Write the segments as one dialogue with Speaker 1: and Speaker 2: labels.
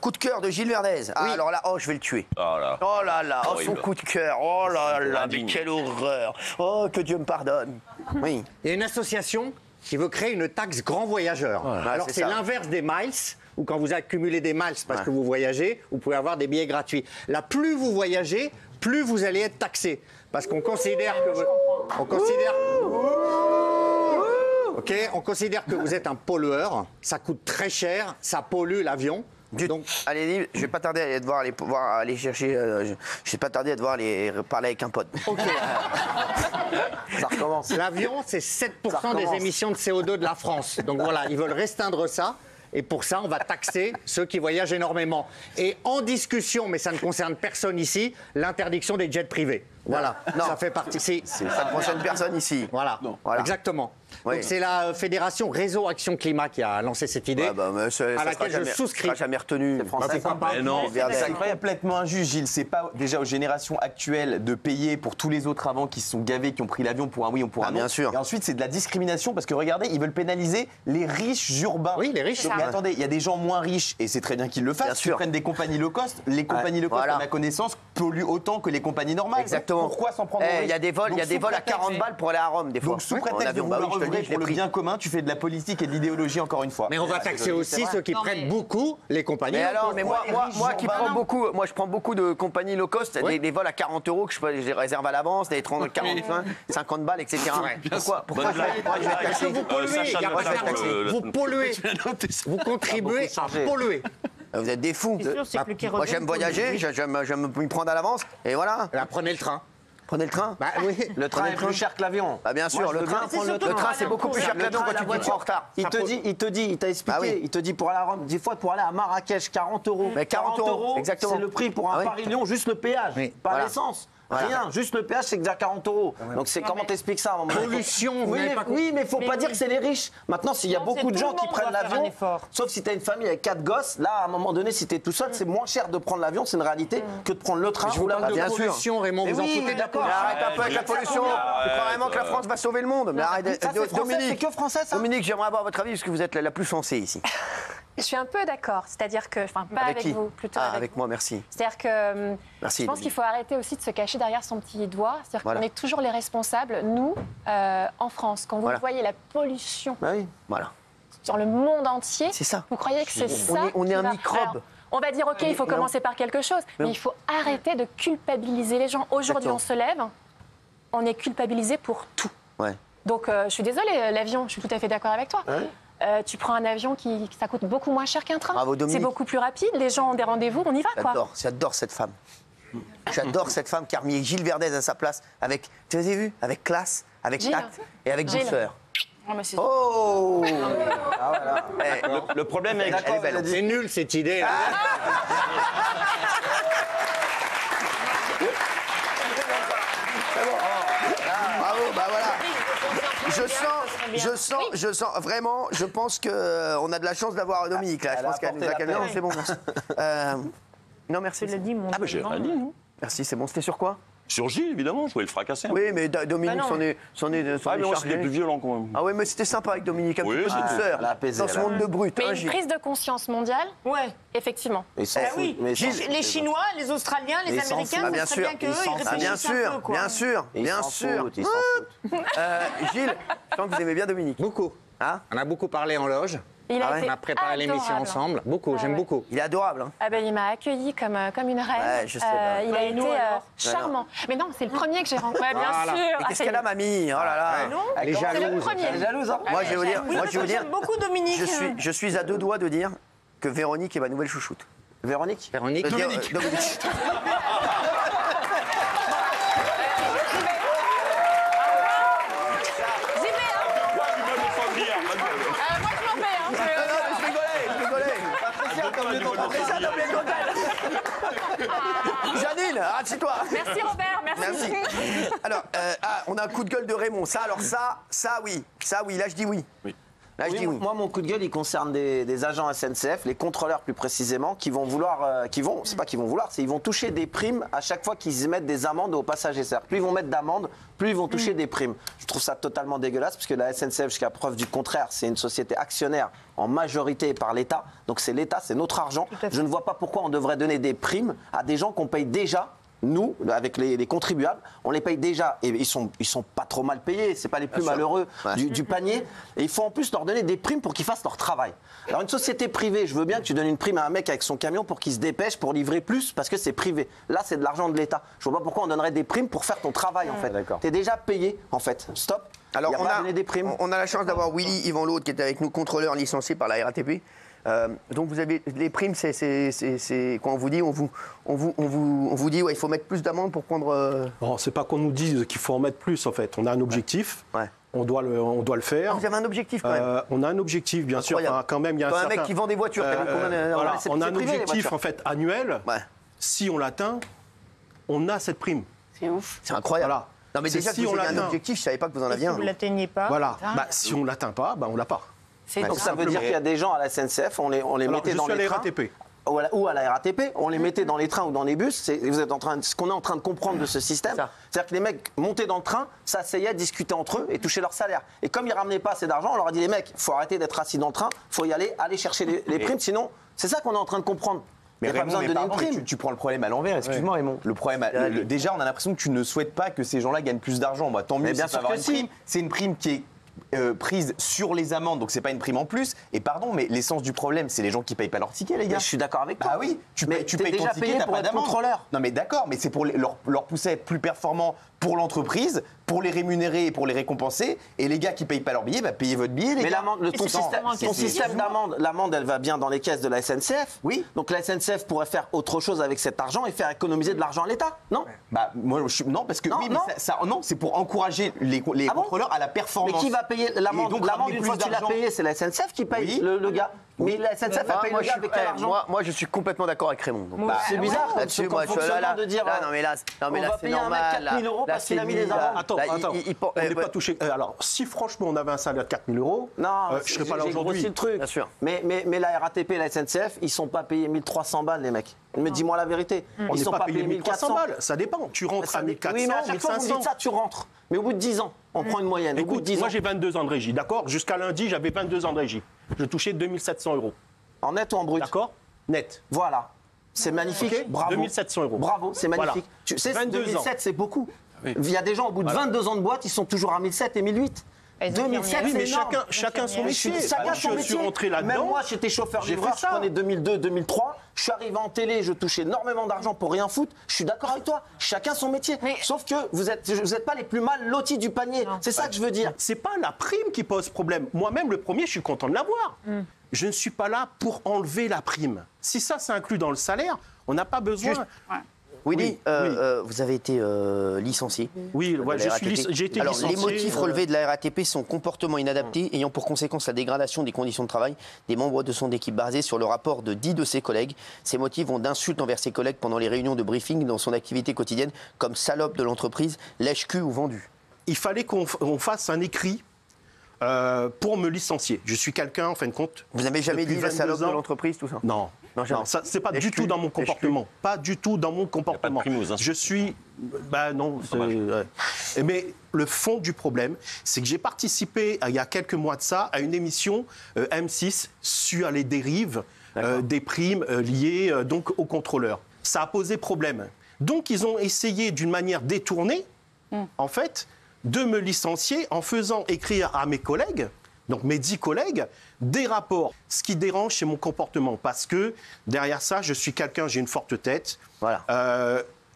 Speaker 1: coup de cœur de Gilles Verdez. Ah, alors là, oh, je vais le tuer.
Speaker 2: Oh là.
Speaker 1: Oh là là, oh, son
Speaker 2: Horrible.
Speaker 1: coup de cœur. Oh là là, mais
Speaker 2: indigne.
Speaker 1: quelle horreur. Oh, que Dieu me pardonne. Oui.
Speaker 3: Il y a une association qui veut créer une taxe grand voyageur. Alors
Speaker 1: c'est
Speaker 3: c'est
Speaker 1: ça.
Speaker 3: l'inverse des miles, où quand vous accumulez des miles parce que vous voyagez, vous pouvez avoir des billets gratuits. Là, plus vous voyagez, plus vous allez être taxé. Parce qu'on considère que on considère que vous êtes un pollueur, ça coûte très cher, ça pollue l'avion. Donc,
Speaker 1: Allez, je vais pas tarder à aller aller chercher. Je vais pas tarder à devoir aller parler avec un pote.
Speaker 3: ok.
Speaker 1: Ça recommence.
Speaker 3: L'avion, c'est 7% des émissions de CO2 de la France. Donc voilà, ils veulent restreindre ça. Et pour ça, on va taxer ceux qui voyagent énormément. Et en discussion, mais ça ne concerne personne ici, l'interdiction des jets privés. Voilà,
Speaker 1: Non.
Speaker 3: ça fait partie.
Speaker 1: Ça ne concerne personne ici.
Speaker 3: Voilà,
Speaker 1: Voilà.
Speaker 3: exactement.
Speaker 1: Oui.
Speaker 3: Donc c'est la fédération Réseau Action Climat qui a lancé cette idée,
Speaker 1: Ouais, bah, mais
Speaker 3: à laquelle je souscris.
Speaker 1: Ça sera jamais retenu.
Speaker 4: C'est
Speaker 3: sympa.
Speaker 2: Mais non.
Speaker 4: C'est complètement injuste, Gilles. C'est pas déjà aux générations actuelles de payer pour tous les autres avant qui se sont gavés, qui ont pris l'avion pour un oui ou pour un non.
Speaker 1: bien sûr.
Speaker 4: Et ensuite, c'est de la discrimination parce que regardez, ils veulent pénaliser les riches urbains.
Speaker 3: Oui, les riches.
Speaker 4: Mais attendez, il y a des gens moins riches et c'est très bien qu'ils le fassent.
Speaker 1: Bien
Speaker 4: Qui
Speaker 1: sûr.
Speaker 4: prennent des compagnies low cost. Les compagnies low cost,
Speaker 1: voilà.
Speaker 4: à ma connaissance, polluent autant que les compagnies normales.
Speaker 1: Exactement.
Speaker 4: Pourquoi s'en prendre aux
Speaker 1: Il y a
Speaker 4: riches
Speaker 1: des vols,
Speaker 4: Donc,
Speaker 1: il y a des
Speaker 4: sous
Speaker 1: vols à
Speaker 4: prétexte-
Speaker 1: 40 balles pour aller à Rome des fois.
Speaker 4: Donc sous
Speaker 1: En
Speaker 4: prétexte de
Speaker 1: avion,
Speaker 4: vouloir
Speaker 1: bah oui, je te le dis,
Speaker 4: œuvrer
Speaker 1: je l'ai
Speaker 4: pour le
Speaker 1: pris.
Speaker 4: bien commun, tu fais de la politique et de l'idéologie encore une fois.
Speaker 3: Mais on va taxer aussi ceux qui prennent beaucoup les compagnies.
Speaker 1: Mais
Speaker 3: low
Speaker 1: alors,
Speaker 3: cost.
Speaker 1: mais moi qui prends beaucoup, moi je prends beaucoup de compagnies low cost, des vols à 40 € que je les réserve à l'avance, des 30, 40, 50 balles, etc. Pourquoi
Speaker 2: Bonne blague.
Speaker 3: Parce que vous polluez,
Speaker 2: Sacha
Speaker 3: il y a
Speaker 2: ne
Speaker 3: pas
Speaker 2: va
Speaker 3: de
Speaker 2: pas
Speaker 3: taxer.
Speaker 2: le-
Speaker 3: Vous polluez, vous contribuez à polluer.
Speaker 1: Vous êtes des fous. Moi j'aime voyager, j'aime m'y prendre à l'avance, et voilà.
Speaker 3: Là, prenez le train.
Speaker 1: Prenez le train.
Speaker 3: Bah oui.
Speaker 4: Le train est plus cher que l'avion.
Speaker 1: Bah bien sûr,
Speaker 4: Moi, je
Speaker 1: le
Speaker 4: veux bien
Speaker 1: train,
Speaker 4: prendre le train.
Speaker 1: c'est beaucoup plus cher que l'avion quand tu te prends en retard.
Speaker 5: Il t'a expliqué,
Speaker 1: Ah oui.
Speaker 5: il te dit pour aller à Rome, des fois pour aller à Marrakech, 40 €.
Speaker 1: Mais 40 €, exactement.
Speaker 5: C'est le prix pour un
Speaker 1: Ah oui.
Speaker 5: Paris-Lyon, juste le péage,
Speaker 3: Oui.
Speaker 5: pas
Speaker 1: Voilà.
Speaker 5: l'essence.
Speaker 1: Voilà.
Speaker 5: Rien, juste le péage, c'est déjà 40 €. Donc c'est comment t'expliques ça à un moment donné?
Speaker 3: Pollution, vous
Speaker 5: Oui,
Speaker 3: n'avez
Speaker 5: mais,
Speaker 3: pas
Speaker 5: oui, mais faut pas dire que c'est les riches. Maintenant, s'il y a beaucoup de gens qui prennent l'avion, sauf si t'as une famille avec 4 gosses, là, à un moment donné, si t'es tout seul, c'est moins cher de prendre l'avion, c'est une réalité, que de prendre le train
Speaker 3: Je
Speaker 5: ou
Speaker 3: vous
Speaker 5: la
Speaker 3: parle de
Speaker 1: bien
Speaker 5: voiture.
Speaker 1: sûr.
Speaker 3: pollution, Raymond,
Speaker 5: Mais
Speaker 3: vous en
Speaker 5: oui,
Speaker 3: foutez
Speaker 5: mais
Speaker 3: de la
Speaker 5: d'accord.
Speaker 1: Mais arrête un peu avec la
Speaker 2: Arrête,
Speaker 1: pollution. Tu crois vraiment que la France va sauver le monde? Mais arrête.
Speaker 5: Ça, c'est français,
Speaker 1: Dominique,
Speaker 5: c'est que français, ça.
Speaker 1: Dominique, j'aimerais avoir votre avis parce que vous êtes la plus sensée ici.
Speaker 6: Je suis un peu d'accord, c'est-à-dire que, enfin, pas avec
Speaker 1: qui
Speaker 6: vous, plutôt
Speaker 1: Ah,
Speaker 6: avec
Speaker 1: avec
Speaker 6: vous.
Speaker 1: moi, merci.
Speaker 6: C'est-à-dire que
Speaker 1: Merci,
Speaker 6: je pense
Speaker 1: Dominique.
Speaker 6: qu'il faut arrêter aussi de se cacher derrière son petit doigt. C'est-à-dire
Speaker 1: Voilà.
Speaker 6: qu'on est toujours les responsables, nous, en France. Quand vous
Speaker 1: Voilà.
Speaker 6: voyez la pollution
Speaker 5: Bah oui.
Speaker 1: Voilà.
Speaker 6: sur le monde entier,
Speaker 1: C'est ça.
Speaker 6: vous croyez que c'est ça
Speaker 1: on est
Speaker 6: qui
Speaker 1: un
Speaker 6: va-
Speaker 1: microbe.
Speaker 6: Alors, on va dire, OK, il faut commencer par quelque chose, mais il faut arrêter de culpabiliser les gens. Aujourd'hui,
Speaker 1: Exactement.
Speaker 6: on se lève, on est culpabilisé pour tout.
Speaker 1: Ouais.
Speaker 6: Donc, je suis désolée, l'avion, je suis tout à fait d'accord avec toi. Tu prends un avion qui ça coûte beaucoup moins cher qu'un train.
Speaker 1: Bravo, Dominique.
Speaker 6: C'est beaucoup plus rapide, les gens ont des rendez-vous, on y va, quoi.
Speaker 1: J'adore cette femme. J'adore cette femme qui a remis Gilles Verdez à sa place avec, tu avez vu, avec classe, avec
Speaker 6: Gilles.
Speaker 1: tact et avec
Speaker 6: Gilles.
Speaker 1: douceur.
Speaker 6: Non, mais c'est-
Speaker 1: Oh
Speaker 2: Le problème avec
Speaker 1: Elle est belle.
Speaker 3: C'est nul cette idée. Là.
Speaker 1: Bravo, bah voilà. Je sens, vraiment, je pense qu'on a de la chance d'avoir Dominique là. Je pense qu'elle nous a calmé. Non, c'est bon, merci. Non, merci.
Speaker 2: Ah, bah j'ai rien dit, non.
Speaker 1: Merci, c'est bon. C'était sur quoi?
Speaker 2: Sur Gilles, évidemment, je voulais le fracasser.
Speaker 1: Oui, mais Dominique s'en est
Speaker 2: Ah, mais moi,
Speaker 1: chargé.
Speaker 2: c'était plus violent quand même.
Speaker 1: Ah oui, mais c'était sympa avec Dominique, un
Speaker 2: Oui,
Speaker 1: petit peu de
Speaker 2: c'était-
Speaker 1: douceur.
Speaker 5: elle a apaisé,
Speaker 1: Dans ce
Speaker 5: elle a-
Speaker 1: monde de brut.
Speaker 6: Mais
Speaker 1: hein,
Speaker 6: une
Speaker 1: Gilles.
Speaker 6: prise de conscience mondiale,
Speaker 7: Ouais.
Speaker 6: effectivement.
Speaker 5: Mais
Speaker 7: Ah oui, les Chinois, les Australiens, les
Speaker 5: Mais ils s'en
Speaker 7: Américains,
Speaker 1: foutent. Ah,
Speaker 7: ce
Speaker 1: bien
Speaker 7: serait
Speaker 1: sûr.
Speaker 7: bien qu'eux,
Speaker 5: Ils s'en
Speaker 7: ils
Speaker 5: foutent.
Speaker 1: Ah, bien
Speaker 7: réfléchissent un peu,
Speaker 1: sûr,
Speaker 7: quoi.
Speaker 1: bien sûr, bien sûr.
Speaker 5: Ils s'en foutent.
Speaker 1: Gilles, je sens que vous aimez bien Dominique.
Speaker 3: Beaucoup.
Speaker 1: Hein?
Speaker 3: On a beaucoup parlé en loge.
Speaker 6: Il a
Speaker 1: Ah ouais.
Speaker 6: été
Speaker 3: On a préparé l'émission
Speaker 6: adorable.
Speaker 3: ensemble. Beaucoup,
Speaker 6: Ah
Speaker 3: j'aime
Speaker 6: ouais.
Speaker 3: beaucoup.
Speaker 1: Il est adorable. Hein.
Speaker 6: Ah ben, il m'a accueilli comme une reine.
Speaker 1: Ouais, je sais, bah.
Speaker 6: Il a
Speaker 7: Et
Speaker 6: été
Speaker 7: nous, alors
Speaker 6: charmant. Mais non, c'est le premier que j'ai rencontré. Bien
Speaker 3: Voilà.
Speaker 6: sûr.
Speaker 1: Et
Speaker 6: Ah,
Speaker 1: qu'est-ce
Speaker 6: ça y
Speaker 1: qu'elle
Speaker 6: est.
Speaker 1: a, mamie? Oh là là.
Speaker 3: Elle est
Speaker 6: C'est le
Speaker 3: jalouse.
Speaker 6: premier.
Speaker 5: Elle est jalouse, hein?
Speaker 1: Moi, je vais vous dire,
Speaker 7: Oui,
Speaker 1: moi, je vais vous dire,
Speaker 7: j'aime beaucoup Dominique.
Speaker 1: je suis à 2 doigts de dire que Véronique est ma nouvelle chouchoute.
Speaker 5: Véronique?
Speaker 3: Véronique.
Speaker 1: De dire,
Speaker 2: Dominique.
Speaker 1: Dominique.
Speaker 6: Moi, je m'en vais.
Speaker 1: Non, non, mais je rigolais. Patricia, t'as oublié le contact. Janine, assieds-toi.
Speaker 6: Merci Robert, merci.
Speaker 1: Merci. Alors, on a un coup de gueule de Raymond. Ça, oui. Ça, oui. Là, je dis oui. Là, je dis oui.
Speaker 5: Moi, mon coup de gueule, il concerne des agents SNCF, les contrôleurs plus précisément, qui vont vouloir, c'est pas qu'ils vont vouloir, c'est ils vont toucher des primes à chaque fois qu'ils émettent des amendes aux passagers. C'est-à-dire, plus ils vont mettre d'amendes, plus ils vont toucher des primes. Je trouve ça totalement dégueulasse, parce que la SNCF, jusqu'à preuve du contraire, c'est une société actionnaire en majorité par l'État. Donc c'est l'État, c'est notre argent. Je ne vois pas pourquoi on devrait donner des primes à des gens qu'on paye déjà. Nous, avec les contribuables, on les paye déjà et ils sont pas trop mal payés. C'est pas les plus malheureux du panier. Et il faut en plus leur donner des primes pour qu'ils fassent leur travail. Alors une société privée, je veux bien que tu donnes une prime à un mec avec son camion pour qu'il se dépêche pour livrer plus parce que c'est privé. Là, c'est de l'argent de l'État. Je vois pas pourquoi on donnerait des primes pour faire ton travail en fait. T'es déjà payé en fait. Stop.
Speaker 1: Alors
Speaker 5: on
Speaker 1: a la chance d'avoir Willy Yvan Laude qui est avec nous, contrôleur licencié par la RATP. Donc vous avez les primes, c'est quand on vous dit, on vous dit, ouais, il faut mettre plus d'amende pour prendre.
Speaker 8: Non, c'est pas qu'on nous dise qu'il faut en mettre plus en fait. On a un objectif. Ouais. On doit le faire.
Speaker 1: Ah, vous avez un objectif quand même.
Speaker 8: On a un objectif, bien sûr. Enfin, quand même, il y a un
Speaker 1: mec qui vend des voitures.
Speaker 8: Voilà, on a un objectif en fait annuel. Ouais. Si on l'atteint, on a cette prime.
Speaker 6: C'est ouf.
Speaker 1: C'est incroyable.
Speaker 8: Voilà.
Speaker 1: Non mais déjà, si vous avez un objectif, je savais pas que vous en aviez un.
Speaker 7: Si vous ne l'atteignez pas.
Speaker 8: Voilà. Si on l'atteint pas, on l'a pas.
Speaker 5: Donc ça veut dire qu'il y a des gens à la SNCF, on les mettait dans les trains. Ou à la RATP, on les mettait dans les trains ou dans les bus. Ce qu'on est en train de comprendre de ce système, c'est-à-dire que les mecs montaient dans le train, s'asseyaient, discutaient entre eux et touchaient leur salaire. Et comme ils ramenaient pas assez d'argent, on leur a dit les mecs, faut arrêter d'être assis dans le train, faut y aller chercher les primes, sinon c'est ça qu'on est en train de comprendre.
Speaker 4: Mais
Speaker 5: Raymond,
Speaker 4: pas besoin de donner une prime. Tu prends le problème à l'envers, excuse-moi Raymond. Le problème, déjà on a l'impression que tu ne souhaites pas que ces gens-là gagnent plus d'argent. Bah, tant mieux,
Speaker 5: bien sûr que si.
Speaker 4: C'est une prime qui est prise sur les amendes, donc c'est pas une prime en plus. Et pardon, mais l'essence du problème, c'est les gens qui payent pas leur ticket, les gars.
Speaker 5: Mais je suis d'accord avec toi.
Speaker 4: Ah oui, tu payes ton
Speaker 5: déjà
Speaker 4: ticket,
Speaker 5: payé
Speaker 4: t'as
Speaker 5: pour
Speaker 4: pas
Speaker 5: être
Speaker 4: d'amende.
Speaker 5: contrôleur.
Speaker 4: Non mais d'accord, mais c'est pour leur pousser à être plus performants pour l'entreprise, pour les rémunérer et pour les récompenser. Et les gars qui payent pas leur billet, payez votre billet, les gars.
Speaker 5: Mais ton système d'amende, l'amende, elle va bien dans les caisses de la SNCF. Oui. Donc la SNCF pourrait faire autre chose avec cet argent et faire économiser de l'argent à l'État, non?
Speaker 4: Moi, non, parce que non, c'est pour encourager les contrôleurs à la performance.
Speaker 5: Mais qui va payer l'amende? L'amende, une fois que tu l'as payée, c'est la SNCF qui paye le gars. Mais la SNCF a payé le gars avec quel argent?
Speaker 1: Moi, je suis complètement d'accord avec Raymond.
Speaker 5: C'est bizarre
Speaker 1: là-dessus, moi, je suis là
Speaker 5: de dire.
Speaker 1: Non, mais là, c'est normal.
Speaker 5: 4 000 euros parce qu'il a mis des amendes.
Speaker 8: Attends, on n'est pas touché. Alors, si franchement on avait un salaire de 4 000 euros, je serais pas là aujourd'hui.
Speaker 5: C'est le truc.
Speaker 1: Bien sûr.
Speaker 5: Mais la RATP et la SNCF, ils sont pas payés 1 300 balles, les mecs. Mais dis-moi la vérité.
Speaker 8: On n'est pas payé 1 300 balles. Ça dépend. Tu rentres à 1 400,
Speaker 5: oui, mais à chaque fois que vous
Speaker 8: 1500.
Speaker 5: dites ça, tu rentres. Mais au bout de 10 ans, on prend une moyenne.
Speaker 8: Écoute, moi j'ai 22 ans de régie, d'accord? Jusqu'à lundi, j'avais 22 ans de régie. Je touchais 2 700 euros.
Speaker 5: En net ou en brut?
Speaker 8: D'accord? Net.
Speaker 5: Voilà. C'est magnifique.
Speaker 8: Okay.
Speaker 5: Bravo.
Speaker 8: 2 700 euros.
Speaker 5: Bravo, c'est magnifique.
Speaker 8: Voilà.
Speaker 5: Tu sais, 2007, c'est beaucoup.
Speaker 8: Oui.
Speaker 5: Il y a des gens, au bout de 22 ans de boîte, ils sont toujours à 1007 et 1008. 2007,
Speaker 8: oui, mais
Speaker 5: c'est énorme.
Speaker 8: chacun son métier.
Speaker 5: Je
Speaker 8: suis rentré là-dedans.
Speaker 5: Même moi, j'étais chauffeur-livreur, je prenais 2002, 2003. Je suis arrivé en télé, je touchais énormément d'argent pour rien foutre. Je suis d'accord avec toi. Chacun son métier. Sauf que vous êtes pas les plus mal lotis du panier. C'est ça que je veux dire.
Speaker 8: C'est pas la prime qui pose problème. Moi-même, le premier, je suis content de l'avoir. Je ne suis pas là pour enlever la prime. Si ça, c'est inclus dans le salaire, on n'a pas besoin.
Speaker 1: Willy, vous avez été licencié.
Speaker 8: Oui, ouais, j'ai été licencié.
Speaker 1: Les motifs relevés de la RATP sont comportement inadapté, ayant pour conséquence la dégradation des conditions de travail des membres de son équipe basée sur le rapport de 10 de ses collègues. Ces motifs vont d'insultes envers ses collègues pendant les réunions de briefing dans son activité quotidienne, comme salope de l'entreprise, lèche-cul ou vendu.
Speaker 8: Il fallait qu'on fasse un écrit pour me licencier. Je suis quelqu'un, en fin de compte.
Speaker 1: Vous n'avez jamais dit la salope de l'entreprise, tout ça?
Speaker 8: Non. Non, ça, c'est pas du tout dans mon comportement. Pas du tout dans mon comportement. Je suis. Non. Mais le fond du problème, c'est que j'ai participé, il y a quelques mois de ça, à une émission M6 sur les dérives des primes liées donc aux contrôleurs. Ça a posé problème. Donc, ils ont essayé d'une manière détournée, en fait, de me licencier en faisant écrire à mes collègues, donc mes 10 collègues, des rapports. Ce qui dérange, c'est mon comportement. Parce que derrière ça, je suis quelqu'un, j'ai une forte tête. Voilà.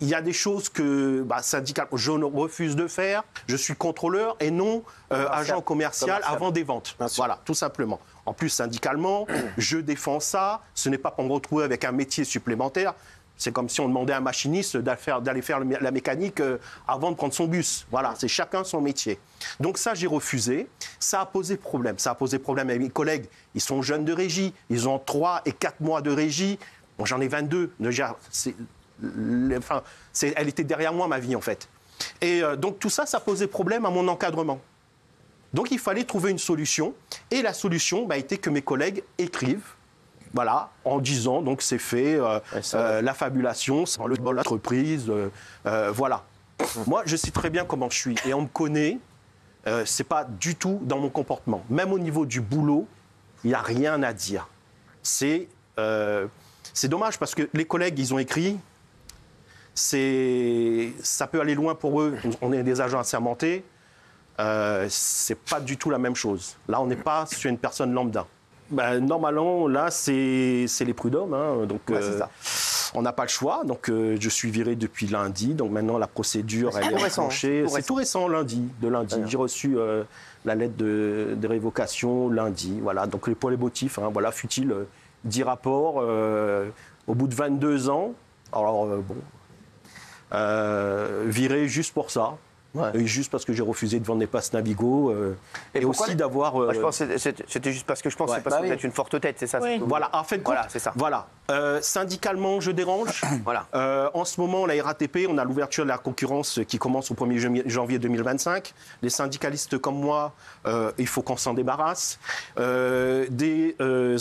Speaker 8: Il y a des choses que, syndicalement, je refuse de faire. Je suis contrôleur et non agent commercial avant des ventes. Voilà, tout simplement. En plus, syndicalement, je défends ça. Ce n'est pas pour me retrouver avec un métier supplémentaire. C'est comme si on demandait à un machiniste d'aller faire la mécanique avant de prendre son bus. Voilà, c'est chacun son métier. Donc ça, j'ai refusé. Ça a posé problème. Ça a posé problème avec mes collègues. Ils sont jeunes de régie. Ils ont 3 et 4 mois de régie. Moi, j'en ai 22. Déjà, elle était derrière moi, ma vie, en fait. Et donc tout ça, ça posait problème à mon encadrement. Donc il fallait trouver une solution. Et la solution était que mes collègues écrivent. Voilà, en disant, donc c'est fait, la fabulation, c'est le bol d'entreprise, voilà. Moi, je sais très bien comment je suis et on me connaît, c'est pas du tout dans mon comportement. Même au niveau du boulot, il n'y a rien à dire. C'est dommage parce que les collègues, ils ont écrit, ça peut aller loin pour eux, on est des agents assermentés, c'est pas du tout la même chose. Là, on n'est pas sur une personne lambda. Normalement, là, c'est les prud'hommes. Hein, donc, on n'a pas le choix. Donc, je suis viré depuis lundi. Donc, maintenant, la procédure, elle est enclenchée. C'est tout récent, lundi. J'ai reçu la lettre de révocation lundi. Voilà. Donc, pour les motifs, hein, voilà, fut-il 10 rapports au bout de 22 ans. Alors, viré juste pour ça. Ouais. Juste parce que j'ai refusé de vendre des passes Navigo et aussi d'avoir.
Speaker 1: Je pense que c'était juste parce que je pense que c'est parce que vous êtes une forte tête, c'est ça.
Speaker 8: Oui. Voilà, en fait,
Speaker 1: voilà, c'est ça.
Speaker 8: Voilà. Syndicalement, je dérange.
Speaker 1: Voilà.
Speaker 8: En ce moment, la RATP, on a l'ouverture de la concurrence qui commence au 1er janvier 2025. Les syndicalistes comme moi, il faut qu'on s'en débarrasse. Des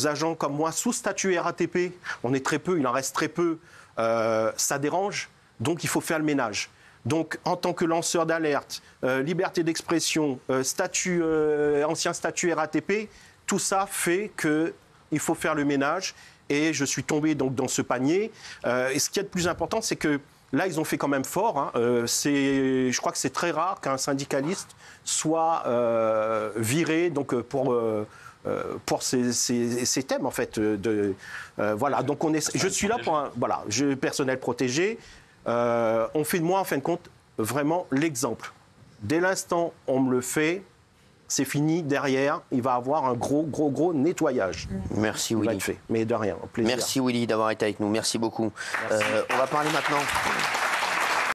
Speaker 8: agents comme moi, sous statut RATP, on est très peu, il en reste très peu. Ça dérange, donc il faut faire le ménage. Donc, en tant que lanceur d'alerte, liberté d'expression, ancien statut RATP, tout ça fait qu'il faut faire le ménage. Et je suis tombé donc dans ce panier. Et ce qui est le plus important, c'est que là, ils ont fait quand même fort. Hein. Je crois que c'est très rare qu'un syndicaliste soit viré donc, pour ces thèmes, en fait. Voilà. Donc, je suis là pour personnel protégé. On fait de moi, en fin de compte, vraiment l'exemple. Dès l'instant où on me le fait, c'est fini. Derrière, il va avoir un gros nettoyage.
Speaker 1: Merci, Willy.
Speaker 8: Il va être fait, mais de rien, au plaisir.
Speaker 1: Merci, Willy, d'avoir été avec nous. Merci beaucoup. On va parler maintenant